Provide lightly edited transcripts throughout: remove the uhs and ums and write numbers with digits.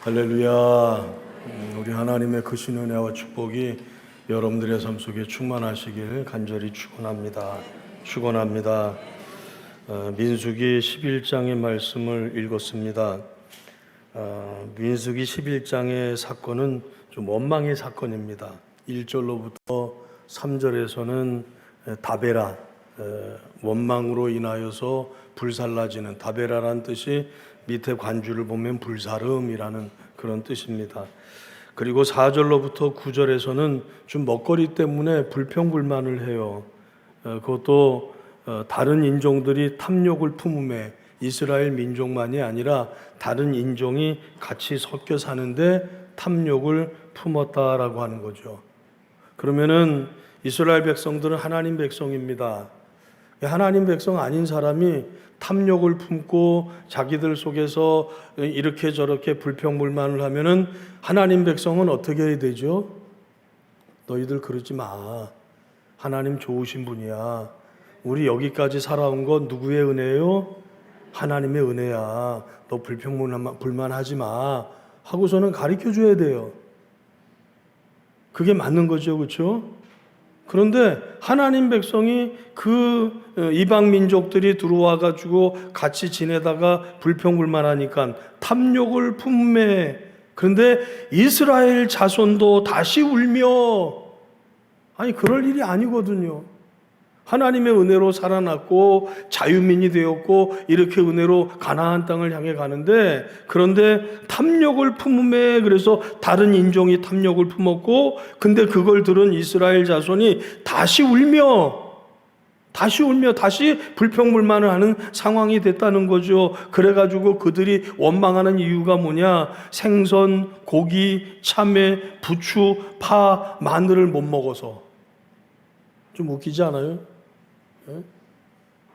할렐루야. 우리 하나님의 크신 은혜와 축복이 여러분들의 삶 속에 충만하시길 간절히 축원합니다. 민수기 11장의 말씀을 읽었습니다. 민수기 11장의 사건은 좀 원망의 사건입니다. 1절로부터 3절에서는 다베라, 원망으로 인하여서 불살라지는, 다베라란 뜻이 밑에 관주를 보면 불사름이라는 그런 뜻입니다. 그리고 4절로부터 9절에서는 좀 먹거리 때문에 불평불만을 해요. 그것도 다른 인종들이 탐욕을 품음에, 이스라엘 민족만이 아니라 다른 인종이 같이 섞여 사는데 탐욕을 품었다라고 하는 거죠. 그러면은 이스라엘 백성들은 하나님 백성입니다. 하나님 백성 아닌 사람이 탐욕을 품고 자기들 속에서 이렇게 저렇게 불평불만을 하면은 하나님 백성은 어떻게 해야 되죠? 너희들 그러지 마. 하나님 좋으신 분이야. 우리 여기까지 살아온 건 누구의 은혜예요? 하나님의 은혜야. 너 불평불만하지 마. 하고서는 가르쳐 줘야 돼요. 그게 맞는 거죠, 그렇죠? 그런데 하나님 백성이 그 이방 민족들이 들어와 가지고 같이 지내다가 불평불만하니까 탐욕을 품매. 그런데 이스라엘 자손도 다시 울며, 아니 그럴 일이 아니거든요. 하나님의 은혜로 살아났고 자유민이 되었고 이렇게 은혜로 가나안 땅을 향해 가는데, 그런데 탐욕을 품음에, 그래서 다른 인종이 탐욕을 품었고, 근데 그걸 들은 이스라엘 자손이 다시 울며 다시 불평불만을 하는 상황이 됐다는 거죠. 그래가지고 그들이 원망하는 이유가 뭐냐? 생선, 고기, 참외, 부추, 파, 마늘을 못 먹어서. 좀 웃기지 않아요?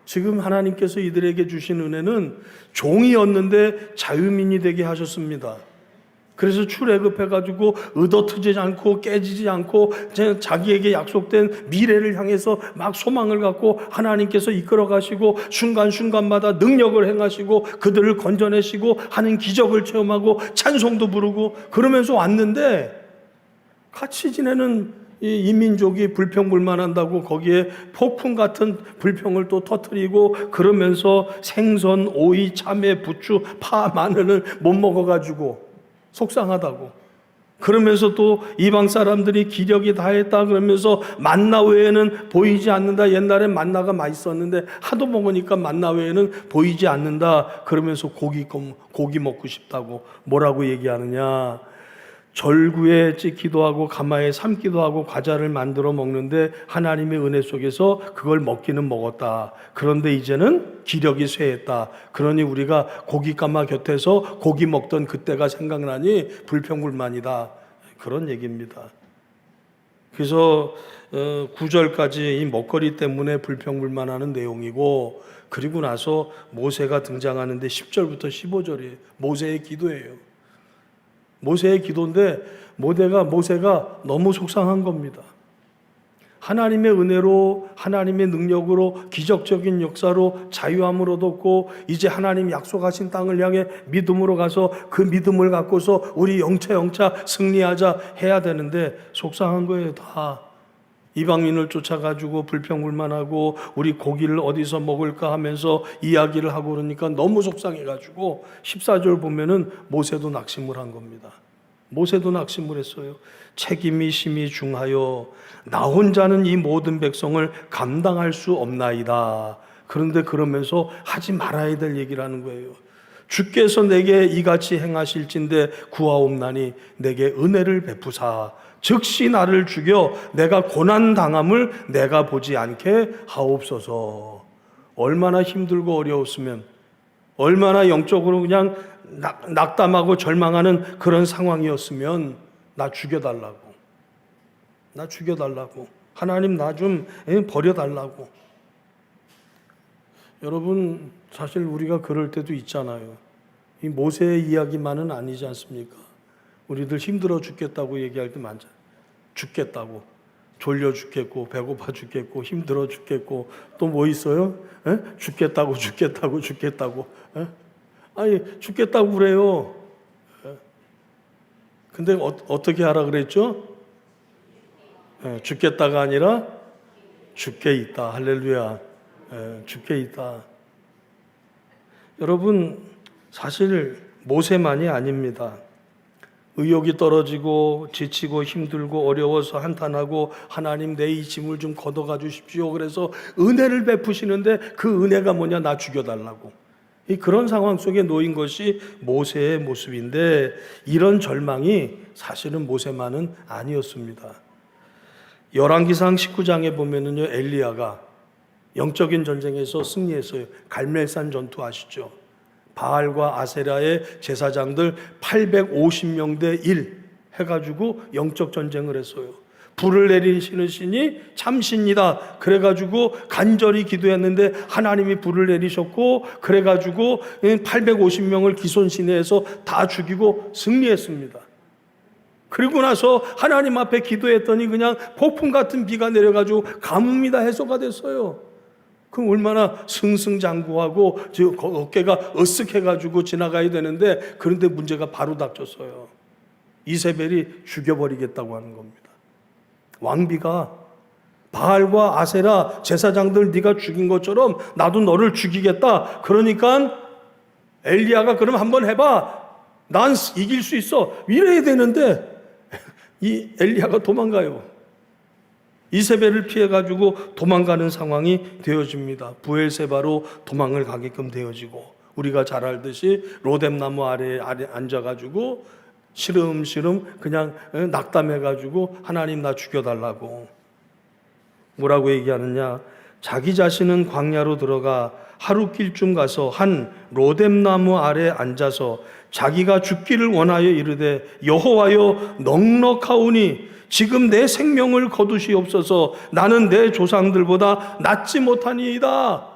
지금 하나님께서 이들에게 주신 은혜는 종이었는데 자유민이 되게 하셨습니다. 그래서 출애굽해가지고 의도트지 않고 깨지지 않고 자기에게 약속된 미래를 향해서 막 소망을 갖고 하나님께서 이끌어 가시고 순간순간마다 능력을 행하시고 그들을 건져내시고 하는 기적을 체험하고 찬송도 부르고 그러면서 왔는데, 같이 지내는 이 민족이 불평불만한다고 거기에 폭풍 같은 불평을 또 터뜨리고, 그러면서 생선, 오이, 참외, 부추, 파, 마늘을 못 먹어가지고 속상하다고. 그러면서 또 이방 사람들이 기력이 다했다 그러면서 만나 외에는 보이지 않는다. 옛날엔 만나가 맛있었는데 하도 먹으니까 만나 외에는 보이지 않는다. 그러면서 고기 먹고 싶다고 뭐라고 얘기하느냐? 절구에 찢기도 하고 가마에 삶기도 하고 과자를 만들어 먹는데 하나님의 은혜 속에서 그걸 먹기는 먹었다. 그런데 이제는 기력이 쇠했다. 그러니 우리가 고기가마 곁에서 고기 먹던 그때가 생각나니 불평불만이다. 그런 얘기입니다. 그래서 9절까지 이 먹거리 때문에 불평불만하는 내용이고, 그리고 나서 모세가 등장하는데 10절부터 15절이에요. 모세의 기도예요. 모세의 기도인데 모세가 너무 속상한 겁니다. 하나님의 은혜로, 하나님의 능력으로, 기적적인 역사로 자유함을 얻었고, 이제 하나님 약속하신 땅을 향해 믿음으로 가서 그 믿음을 갖고서 우리 영차 승리하자 해야 되는데 속상한 거예요. 다 이방인을 쫓아가지고 불평불만하고 우리 고기를 어디서 먹을까 하면서 이야기를 하고 그러니까 너무 속상해가지고 14절 보면은 모세도 낙심을 한 겁니다. 모세도 낙심을 했어요. 책임이 심히 중하여 나 혼자는 이 모든 백성을 감당할 수 없나이다. 그런데 그러면서 하지 말아야 될 얘기를 하는 거예요. 주께서 내게 이같이 행하실진대 구하옵나니 내게 은혜를 베푸사 즉시 나를 죽여 내가 고난당함을 내가 보지 않게 하옵소서. 얼마나 힘들고 어려웠으면, 얼마나 영적으로 그냥 낙담하고 절망하는 그런 상황이었으면 나 죽여달라고, 하나님 나 좀 버려달라고. 여러분, 사실 우리가 그럴 때도 있잖아요. 이 모세의 이야기만은 아니지 않습니까? 우리들 힘들어 죽겠다고 얘기할 때 많잖아요. 죽겠다고, 졸려 죽겠고, 배고파 죽겠고, 힘들어 죽겠고, 또 뭐 있어요? 죽겠다고. 아니, 죽겠다고 그래요. 근데 어떻게 하라 그랬죠? 죽겠다가 아니라 죽게 있다. 할렐루야. 죽게 있다. 여러분, 사실 모세만이 아닙니다. 의욕이 떨어지고 지치고 힘들고 어려워서 한탄하고 하나님 내 이 짐을 좀 걷어가 주십시오. 그래서 은혜를 베푸시는데 그 은혜가 뭐냐? 나 죽여달라고. 그런 상황 속에 놓인 것이 모세의 모습인데 이런 절망이 사실은 모세만은 아니었습니다. 열왕기상 19장에 보면은요, 엘리야가 영적인 전쟁에서 승리했어요. 갈멜산 전투 아시죠? 바알과 아세라의 제사장들 850명 대 1 해가지고 영적 전쟁을 했어요. 불을 내리시는 신이 참신이다. 그래가지고 간절히 기도했는데 하나님이 불을 내리셨고 그래가지고 850명을 기손신해서 다 죽이고 승리했습니다. 그리고 나서 하나님 앞에 기도했더니 그냥 폭풍 같은 비가 내려가지고 가뭄이 다 해소가 됐어요. 그럼 얼마나 승승장구하고 어깨가 으쓱해가지고 지나가야 되는데 그런데 문제가 바로 닥쳤어요. 이세벨이 죽여버리겠다고 하는 겁니다. 왕비가 바알과 아세라 제사장들 네가 죽인 것처럼 나도 너를 죽이겠다. 그러니까 엘리야가 그럼 한번 해봐. 난 이길 수 있어. 이래야 되는데 이 엘리야가 도망가요. 이세벨을 피해가지고 도망가는 상황이 되어집니다. 부엘세바로 도망을 가게끔 되어지고 우리가 잘 알듯이 로뎀나무 아래에 앉아가지고 시름시름 그냥 낙담해가지고 하나님 나 죽여달라고. 뭐라고 얘기하느냐? 자기 자신은 광야로 들어가 하루길쯤 가서 한 로뎀나무 아래 앉아서 자기가 죽기를 원하여 이르되 여호와여 넉넉하오니 지금 내 생명을 거두시옵소서. 나는 내 조상들보다 낫지 못하니이다.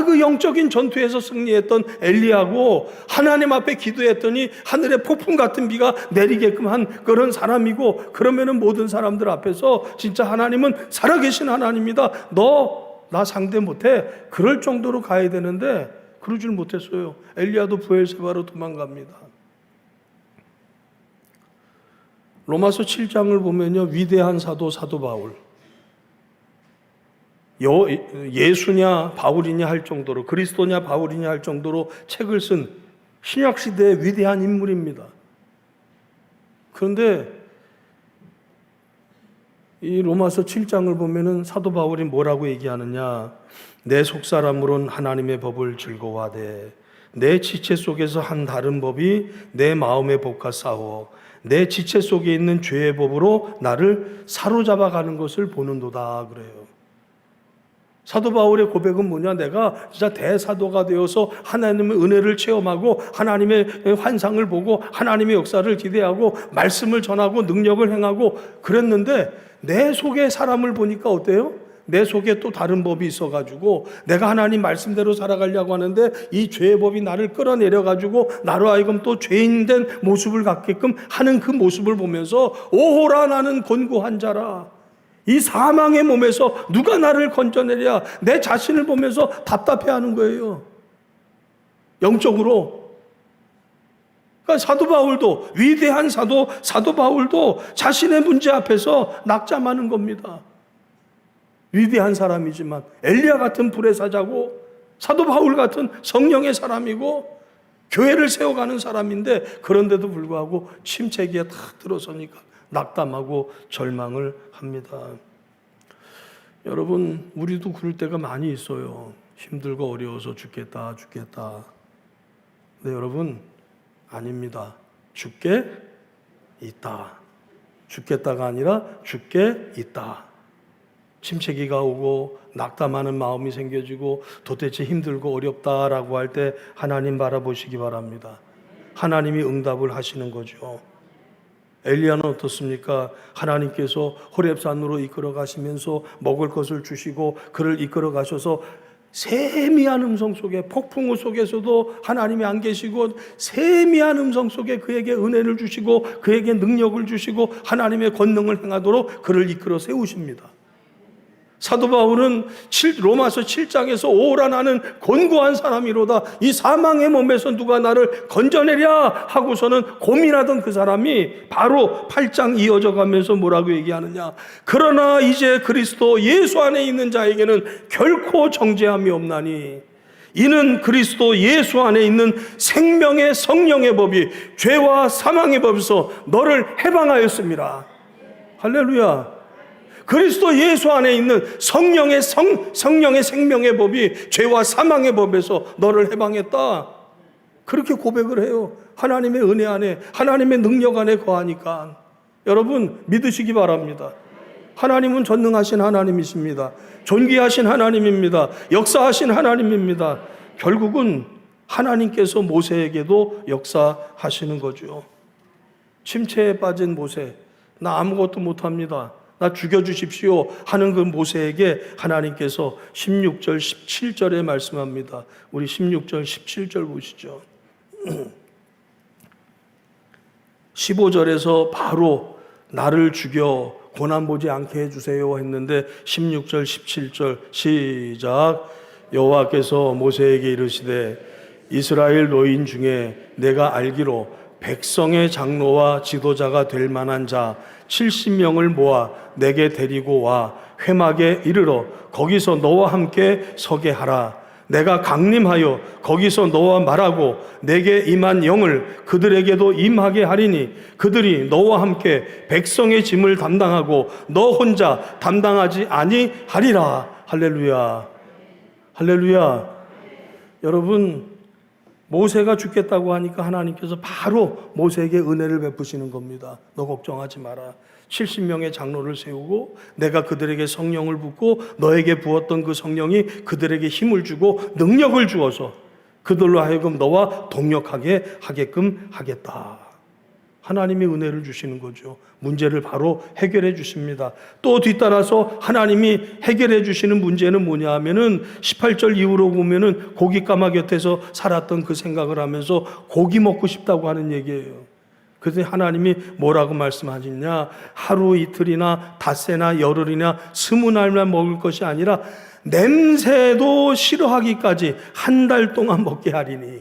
그 영적인 전투에서 승리했던 엘리야고 하나님 앞에 기도했더니 하늘에 폭풍 같은 비가 내리게끔 한 그런 사람이고, 그러면은 모든 사람들 앞에서 진짜 하나님은 살아계신 하나님이다. 너 나 상대 못해. 그럴 정도로 가야 되는데 그러질 못했어요. 엘리야도 부엘세바로 도망갑니다. 로마서 7장을 보면요, 위대한 사도 바울, 예수냐 바울이냐 할 정도로, 그리스도냐 바울이냐 할 정도로 책을 쓴 신약시대의 위대한 인물입니다. 그런데 이 로마서 7장을 보면은 사도 바울이 뭐라고 얘기하느냐? 내 속사람으론 하나님의 법을 즐거워하되 내 지체 속에서 한 다른 법이 내 마음의 법과 싸워 내 지체 속에 있는 죄의 법으로 나를 사로잡아 가는 것을 보는도다 그래요. 사도 바울의 고백은 뭐냐? 내가 진짜 대사도가 되어서 하나님의 은혜를 체험하고 하나님의 환상을 보고 하나님의 역사를 기대하고 말씀을 전하고 능력을 행하고 그랬는데 내 속에 사람을 보니까 어때요? 내 속에 또 다른 법이 있어가지고 내가 하나님 말씀대로 살아가려고 하는데 이 죄의 법이 나를 끌어내려가지고 나로 하여금 또 죄인된 모습을 갖게끔 하는 그 모습을 보면서 오호라 나는 곤고한 자라. 이 사망의 몸에서 누가 나를 건져내랴. 내 자신을 보면서 답답해하는 거예요. 영적으로. 그러니까 사도 바울도, 위대한 사도 바울도 자신의 문제 앞에서 낙담하는 겁니다. 위대한 사람이지만 엘리야 같은 불의 사자고 사도 바울 같은 성령의 사람이고 교회를 세워가는 사람인데 그런데도 불구하고 침체기에 탁 들어서니까 낙담하고 절망을 합니다. 여러분, 우리도 그럴 때가 많이 있어요. 힘들고 어려워서 죽겠다. 근데 여러분, 아닙니다. 죽게 있다. 죽겠다가 아니라 죽게 있다. 침체기가 오고 낙담하는 마음이 생겨지고 도대체 힘들고 어렵다라고 할 때 하나님 바라보시기 바랍니다. 하나님이 응답을 하시는 거죠. 엘리야는 어떻습니까? 하나님께서 호렙산으로 이끌어 가시면서 먹을 것을 주시고 그를 이끌어 가셔서 세미한 음성 속에, 폭풍우 속에서도 하나님이 안 계시고 세미한 음성 속에 그에게 은혜를 주시고 그에게 능력을 주시고 하나님의 권능을 행하도록 그를 이끌어 세우십니다. 사도 바울은 로마서 7장에서 오라 나는 곤고한 사람이로다. 이 사망의 몸에서 누가 나를 건져내랴 하고서는 고민하던 그 사람이 바로 8장 이어져 가면서 뭐라고 얘기하느냐. 그러나 이제 그리스도 예수 안에 있는 자에게는 결코 정죄함이 없나니 이는 그리스도 예수 안에 있는 생명의 성령의 법이 죄와 사망의 법에서 너를 해방하였습니다. 할렐루야. 그리스도 예수 안에 있는 성령의 생명의 법이 죄와 사망의 법에서 너를 해방했다. 그렇게 고백을 해요. 하나님의 은혜 안에, 하나님의 능력 안에 거하니까. 여러분 믿으시기 바랍니다. 하나님은 전능하신 하나님이십니다. 존귀하신 하나님입니다. 역사하신 하나님입니다. 결국은 하나님께서 모세에게도 역사하시는 거죠. 침체에 빠진 모세, 나 아무것도 못합니다. 나 죽여주십시오 하는 그 모세에게 하나님께서 16절 17절에 말씀합니다. 우리 16절 17절 보시죠. 15절에서 바로 나를 죽여 고난 보지 않게 해주세요 했는데 16절 17절 시작. 여호와께서 모세에게 이르시되 이스라엘 노인 중에 내가 알기로 백성의 장로와 지도자가 될 만한 자 70명을 모아 내게 데리고 와 회막에 이르러 거기서 너와 함께 서게 하라. 내가 강림하여 거기서 너와 말하고 내게 임한 영을 그들에게도 임하게 하리니 그들이 너와 함께 백성의 짐을 담당하고 너 혼자 담당하지 아니하리라. 할렐루야. 할렐루야. 여러분 모세가 죽겠다고 하니까 하나님께서 바로 모세에게 은혜를 베푸시는 겁니다. 너 걱정하지 마라. 70명의 장로를 세우고 내가 그들에게 성령을 붓고 너에게 부었던 그 성령이 그들에게 힘을 주고 능력을 주어서 그들로 하여금 너와 동력하게 하게끔 하겠다. 하나님이 은혜를 주시는 거죠. 문제를 바로 해결해 주십니다. 또 뒤따라서 하나님이 해결해 주시는 문제는 뭐냐 하면은 18절 이후로 보면은 고기 까마 곁에서 살았던 그 생각을 하면서 고기 먹고 싶다고 하는 얘기예요. 그래서 하나님이 뭐라고 말씀하시냐. 하루 이틀이나 닷새나 열흘이나 20날만 먹을 것이 아니라 냄새도 싫어하기까지 한 달 동안 먹게 하리니.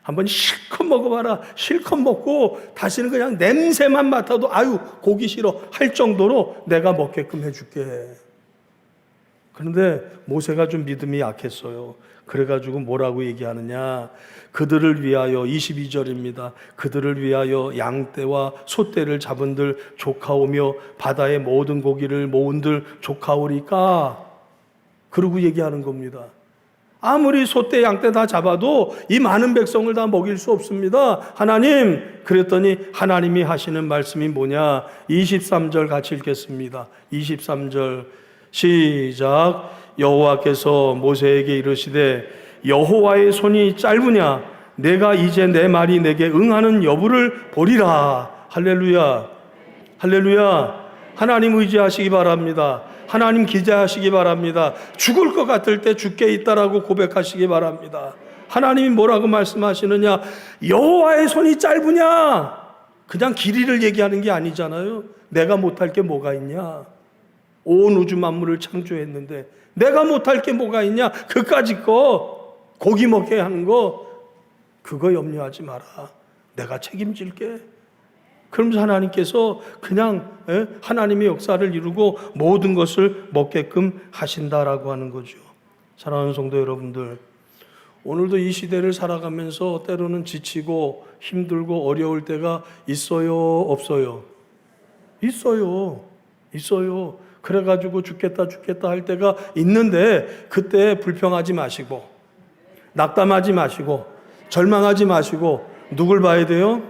한번 실컷 먹어봐라. 실컷 먹고 다시는 그냥 냄새만 맡아도 아유 고기 싫어 할 정도로 내가 먹게끔 해줄게. 그런데 모세가 좀 믿음이 약했어요. 그래가지고 뭐라고 얘기하느냐. 그들을 위하여 22절입니다. 그들을 위하여 양떼와 소떼를 잡은들 조카오며 바다의 모든 고기를 모은들 조카오리까. 그러고 얘기하는 겁니다. 아무리 소떼 양떼 다 잡아도 이 많은 백성을 다 먹일 수 없습니다. 하나님. 그랬더니 하나님이 하시는 말씀이 뭐냐. 23절 같이 읽겠습니다. 23절 시작. 여호와께서 모세에게 이르시되 여호와의 손이 짧으냐 내가 이제 내 말이 내게 응하는 여부를 보리라. 할렐루야. 할렐루야. 하나님 의지하시기 바랍니다. 하나님 기대하시기 바랍니다. 죽을 것 같을 때 죽게 있다라고 고백하시기 바랍니다. 하나님이 뭐라고 말씀하시느냐. 여호와의 손이 짧으냐. 그냥 길이를 얘기하는 게 아니잖아요. 내가 못할 게 뭐가 있냐. 온 우주 만물을 창조했는데 내가 못할 게 뭐가 있냐. 그까짓 거 고기 먹게 하는 거 그거 염려하지 마라. 내가 책임질게. 그러면서 하나님께서 그냥 하나님의 역사를 이루고 모든 것을 먹게끔 하신다라고 하는 거죠. 사랑하는 성도 여러분들, 오늘도 이 시대를 살아가면서 때로는 지치고 힘들고 어려울 때가 있어요, 없어요? 있어요. 있어요. 그래가지고 죽겠다 할 때가 있는데 그때 불평하지 마시고 낙담하지 마시고 절망하지 마시고 누굴 봐야 돼요?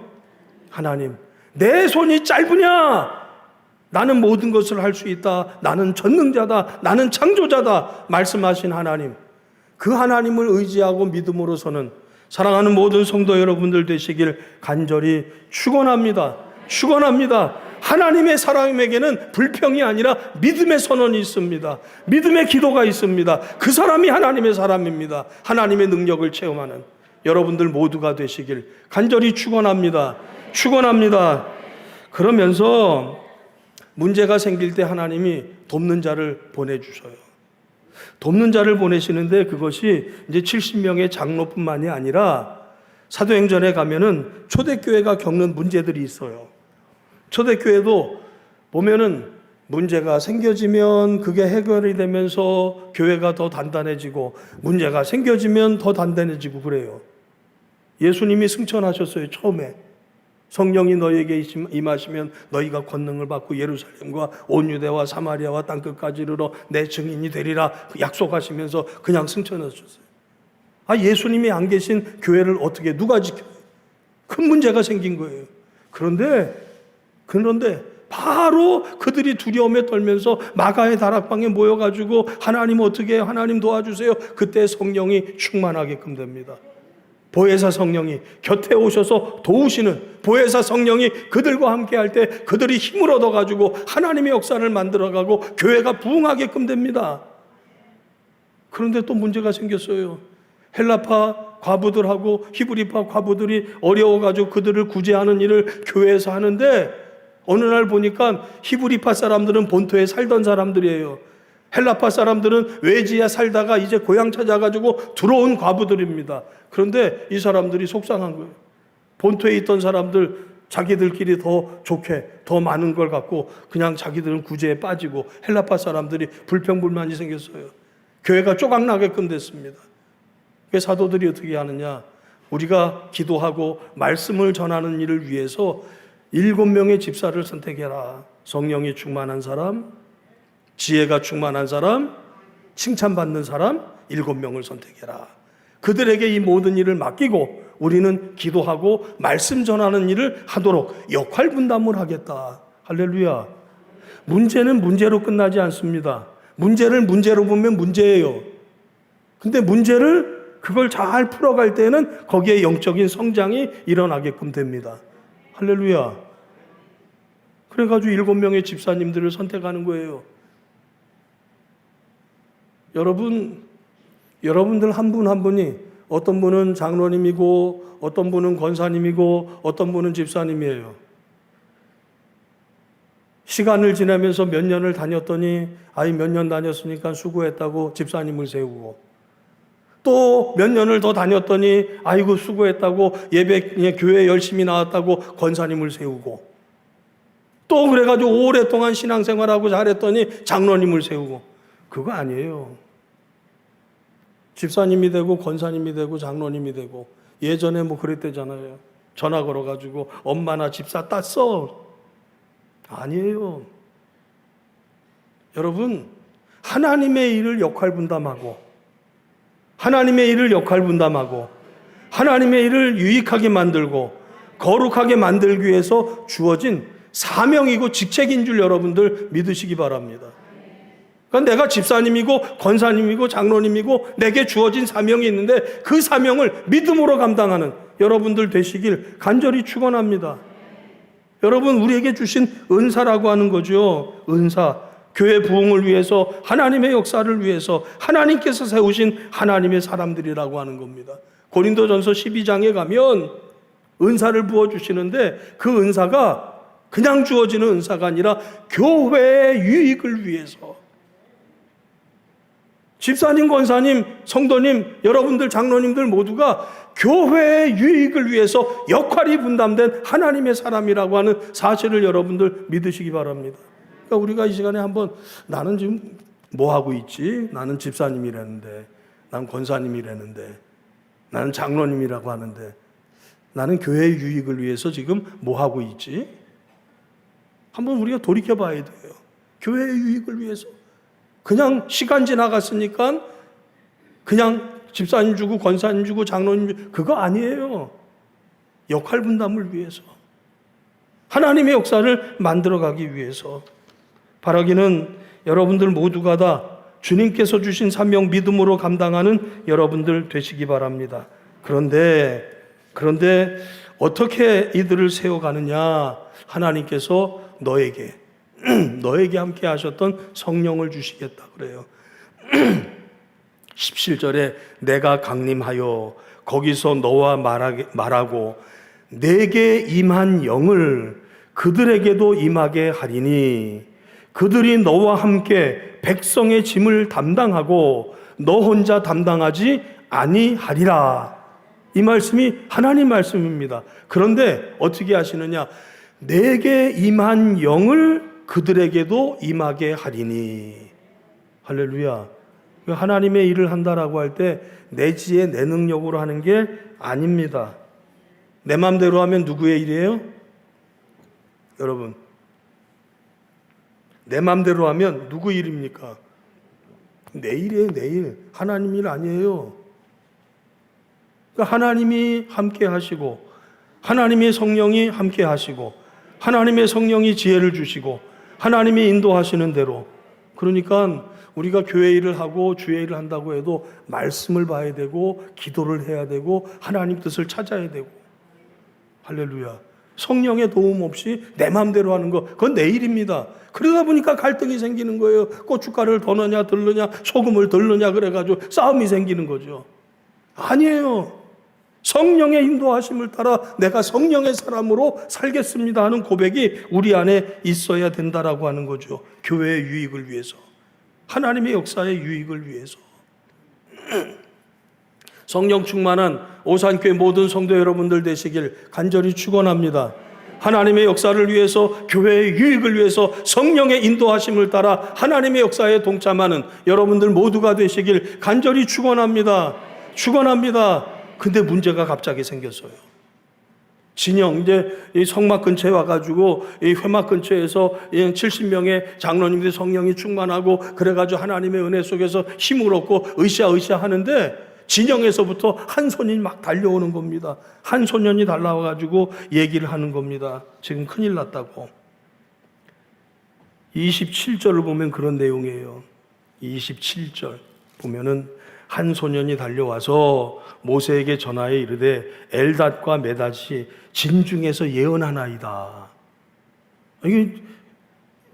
하나님. 내 손이 짧으냐? 나는 모든 것을 할 수 있다. 나는 전능자다. 나는 창조자다. 말씀하신 하나님. 그 하나님을 의지하고 믿음으로서는 사랑하는 모든 성도 여러분들 되시길 간절히 축원합니다. 축원합니다. 하나님의 사람에게는 불평이 아니라 믿음의 선언이 있습니다. 믿음의 기도가 있습니다. 그 사람이 하나님의 사람입니다. 하나님의 능력을 체험하는 여러분들 모두가 되시길 간절히 축원합니다. 축원합니다. 그러면서 문제가 생길 때 하나님이 돕는 자를 보내주셔요. 돕는 자를 보내시는데 그것이 이제 70명의 장로뿐만이 아니라 사도행전에 가면은 초대교회가 겪는 문제들이 있어요. 초대교회도 보면은 문제가 생겨지면 그게 해결이 되면서 교회가 더 단단해지고 문제가 생겨지면 더 단단해지고 그래요. 예수님이 승천하셨어요. 처음에 성령이 너희에게 임하시면 너희가 권능을 받고 예루살렘과 온 유대와 사마리아와 땅끝까지 이르러 내 증인이 되리라 약속하시면서 그냥 승천하셨어요. 예수님이 안 계신 교회를 어떻게 누가 지켜요? 큰 문제가 생긴 거예요. 그런데 바로 그들이 두려움에 떨면서 마가의 다락방에 모여가지고 하나님 어떻게 해요? 하나님 도와주세요. 그때 성령이 충만하게끔 됩니다. 보혜사 성령이 곁에 오셔서 도우시는 보혜사 성령이 그들과 함께 할 때 그들이 힘을 얻어가지고 하나님의 역사를 만들어가고 교회가 부흥하게끔 됩니다. 그런데 또 문제가 생겼어요. 헬라파 과부들하고 히브리파 과부들이 어려워가지고 그들을 구제하는 일을 교회에서 하는데 어느 날 보니까 히브리파 사람들은 본토에 살던 사람들이에요. 헬라파 사람들은 외지에 살다가 이제 고향 찾아가지고 들어온 과부들입니다. 그런데 이 사람들이 속상한 거예요. 본토에 있던 사람들 자기들끼리 더 좋게 더 많은 걸 갖고 그냥 자기들은 구제에 빠지고 헬라파 사람들이 불평불만이 생겼어요. 교회가 쪼각나게끔 됐습니다. 그래서 사도들이 어떻게 하느냐? 우리가 기도하고 말씀을 전하는 일을 위해서 7명의 집사를 선택해라. 성령이 충만한 사람, 지혜가 충만한 사람, 칭찬받는 사람 7명을 선택해라. 그들에게 이 모든 일을 맡기고 우리는 기도하고 말씀 전하는 일을 하도록 역할 분담을 하겠다. 할렐루야. 문제는 문제로 끝나지 않습니다. 문제를 문제로 보면 문제예요. 근데 그걸 잘 풀어갈 때는 거기에 영적인 성장이 일어나게끔 됩니다. 할렐루야. 그래가지고 7명의 집사님들을 선택하는 거예요. 여러분들 한 분 한 분이 어떤 분은 장로님이고 어떤 분은 권사님이고 어떤 분은 집사님이에요. 시간을 지나면서 몇 년을 다녔더니 몇 년 다녔으니까 수고했다고 집사님을 세우고 또 몇 년을 더 다녔더니 아이고 수고했다고 교회 열심히 나왔다고 권사님을 세우고 또 그래가지고 오랫동안 신앙생활하고 잘했더니 장로님을 세우고 그거 아니에요. 집사님이 되고 권사님이 되고 장로님이 되고 예전에 그랬대잖아요. 전화 걸어가지고 엄마나 집사 땄어. 아니에요. 여러분 하나님의 일을 역할 분담하고 하나님의 일을 유익하게 만들고 거룩하게 만들기 위해서 주어진 사명이고 직책인 줄 여러분들 믿으시기 바랍니다. 그러니까 내가 집사님이고 권사님이고 장로님이고 내게 주어진 사명이 있는데 그 사명을 믿음으로 감당하는 여러분들 되시길 간절히 축원합니다. 여러분 우리에게 주신 은사라고 하는 거죠. 은사. 교회 부흥을 위해서 하나님의 역사를 위해서 하나님께서 세우신 하나님의 사람들이라고 하는 겁니다. 고린도전서 12장에 가면 은사를 부어주시는데 그 은사가 그냥 주어지는 은사가 아니라 교회의 유익을 위해서 집사님, 권사님, 성도님, 여러분들 장로님들 모두가 교회의 유익을 위해서 역할이 분담된 하나님의 사람이라고 하는 사실을 여러분들 믿으시기 바랍니다. 그러니까 우리가 이 시간에 한번 나는 지금 뭐 하고 있지? 나는 집사님이라는데, 난 권사님이라는데, 나는 장로님이라고 하는데, 나는 교회의 유익을 위해서 지금 뭐 하고 있지? 한번 우리가 돌이켜 봐야 돼요. 교회의 유익을 위해서. 그냥 시간 지나갔으니까 그냥 집사님 주고 권사님 주고 장로님 주고 그거 아니에요. 역할 분담을 위해서. 하나님의 역사를 만들어가기 위해서. 바라기는 여러분들 모두가 다 주님께서 주신 사명 믿음으로 감당하는 여러분들 되시기 바랍니다. 그런데 어떻게 이들을 세워가느냐? 하나님께서 너에게 함께 하셨던 성령을 주시겠다 그래요. 17절에 내가 강림하여 거기서 너와 말하고 내게 임한 영을 그들에게도 임하게 하리니 그들이 너와 함께 백성의 짐을 담당하고 너 혼자 담당하지 아니하리라. 이 말씀이 하나님 말씀입니다. 그런데 어떻게 하시느냐? 내게 임한 영을 그들에게도 임하게 하리니. 할렐루야. 하나님의 일을 한다라고 할 때 내 지혜 내 능력으로 하는 게 아닙니다. 내 마음대로 하면 누구의 일이에요? 여러분, 내 마음대로 하면 누구 일입니까? 내 일이에요. 내 일. 하나님 일 아니에요. 그러니까 하나님이 함께 하시고 하나님의 성령이 함께 하시고 하나님의 성령이 지혜를 주시고 하나님이 인도하시는 대로. 그러니까 우리가 교회 일을 하고 주의 일을 한다고 해도 말씀을 봐야 되고 기도를 해야 되고 하나님 뜻을 찾아야 되고. 할렐루야. 성령의 도움 없이 내 마음대로 하는 거, 그건 내 일입니다. 그러다 보니까 갈등이 생기는 거예요. 고춧가루를 더 넣느냐 덜 넣느냐 소금을 덜 넣느냐 그래가지고 싸움이 생기는 거죠. 아니에요. 성령의 인도하심을 따라 내가 성령의 사람으로 살겠습니다 하는 고백이 우리 안에 있어야 된다라고 하는 거죠. 교회의 유익을 위해서, 하나님의 역사의 유익을 위해서. 성령 충만한 오산교회 모든 성도 여러분들 되시길 간절히 축원합니다. 하나님의 역사를 위해서, 교회의 유익을 위해서 성령의 인도하심을 따라 하나님의 역사에 동참하는 여러분들 모두가 되시길 간절히 축원합니다. 축원합니다. 근데 문제가 갑자기 생겼어요. 진영, 이제 이 성막 근처에 와가지고 이 회막 근처에서 70명의 장로님들이 성령이 충만하고 그래가지고 하나님의 은혜 속에서 힘을 얻고 으쌰으쌰 하는데 진영에서부터 한 손이 막 달려오는 겁니다. 한 소년이 달라와가지고 얘기를 하는 겁니다. 지금 큰일 났다고. 27절을 보면 그런 내용이에요. 27절 보면은 한 소년이 달려와서 모세에게 전하여 이르되 엘닷과 메닷이 진중에서 예언하나이다. 이게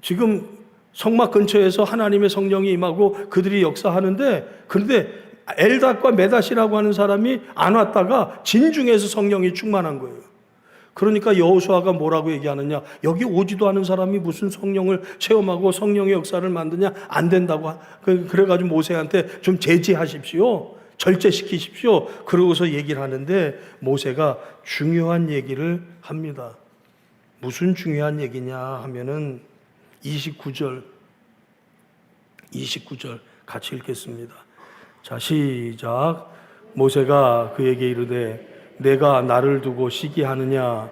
지금 성막 근처에서 하나님의 성령이 임하고 그들이 역사하는데, 그런데 엘닷과 메닷이라고 하는 사람이 안 왔다가 진중에서 성령이 충만한 거예요. 그러니까 여호수아가 뭐라고 얘기하느냐? 여기 오지도 않은 사람이 무슨 성령을 체험하고 성령의 역사를 만드냐? 안 된다고. 그래가지고 모세한테 좀 제지하십시오. 절제시키십시오. 그러고서 얘기를 하는데 모세가 중요한 얘기를 합니다. 무슨 중요한 얘기냐 하면은 29절 같이 읽겠습니다. 자, 시작. 모세가 그에게 이르되 내가 나를 두고 시기하느냐?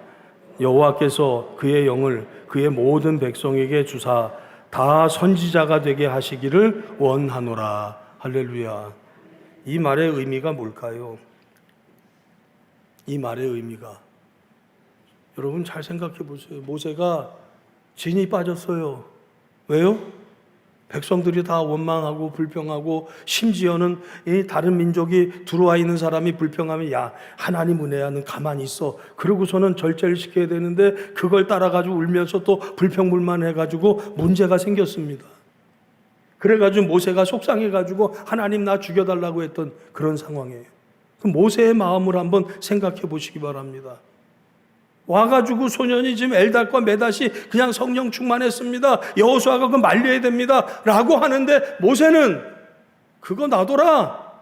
여호와께서 그의 영을 그의 모든 백성에게 주사 다 선지자가 되게 하시기를 원하노라. 할렐루야. 이 말의 의미가 뭘까요? 이 말의 의미가, 여러분 잘 생각해 보세요. 모세가 진이 빠졌어요. 왜요? 백성들이 다 원망하고 불평하고, 심지어는 이 다른 민족이 들어와 있는 사람이 불평하면 야, 하나님 은혜야는 가만히 있어. 그러고서는 절제를 시켜야 되는데 그걸 따라가지고 울면서 또 불평불만해가지고 문제가 생겼습니다. 그래가지고 모세가 속상해가지고 하나님 나 죽여달라고 했던 그런 상황이에요. 그럼 모세의 마음을 한번 생각해 보시기 바랍니다. 와가지고 소년이 지금 엘닷과 메닷이 그냥 성령 충만했습니다. 여호수아가 그거 말려야 됩니다. 라고 하는데 모세는 그거 놔둬라.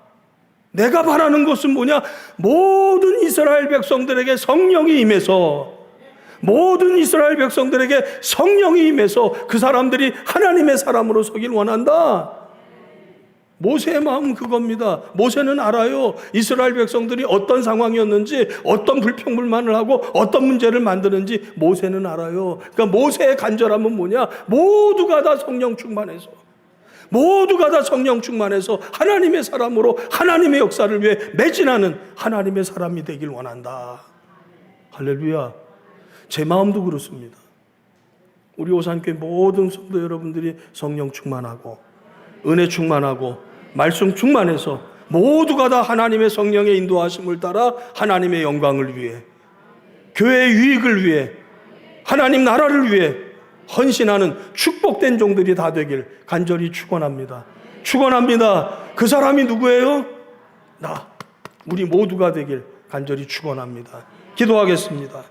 내가 바라는 것은 뭐냐? 모든 이스라엘 백성들에게 성령이 임해서, 모든 이스라엘 백성들에게 성령이 임해서 그 사람들이 하나님의 사람으로 서길 원한다. 모세의 마음은 그겁니다. 모세는 알아요. 이스라엘 백성들이 어떤 상황이었는지, 어떤 불평불만을 하고 어떤 문제를 만드는지 모세는 알아요. 그러니까 모세의 간절함은 뭐냐? 모두가 다 성령 충만해서, 모두가 다 성령 충만해서 하나님의 사람으로 하나님의 역사를 위해 매진하는 하나님의 사람이 되길 원한다. 할렐루야. 제 마음도 그렇습니다. 우리 오산교회 모든 성도 여러분들이 성령 충만하고 은혜 충만하고 말씀 충만해서 모두가 다 하나님의 성령의 인도하심을 따라 하나님의 영광을 위해, 교회의 유익을 위해, 하나님 나라를 위해 헌신하는 축복된 종들이 다 되길 간절히 축원합니다. 축원합니다. 그 사람이 누구예요? 나, 우리 모두가 되길 간절히 축원합니다. 기도하겠습니다.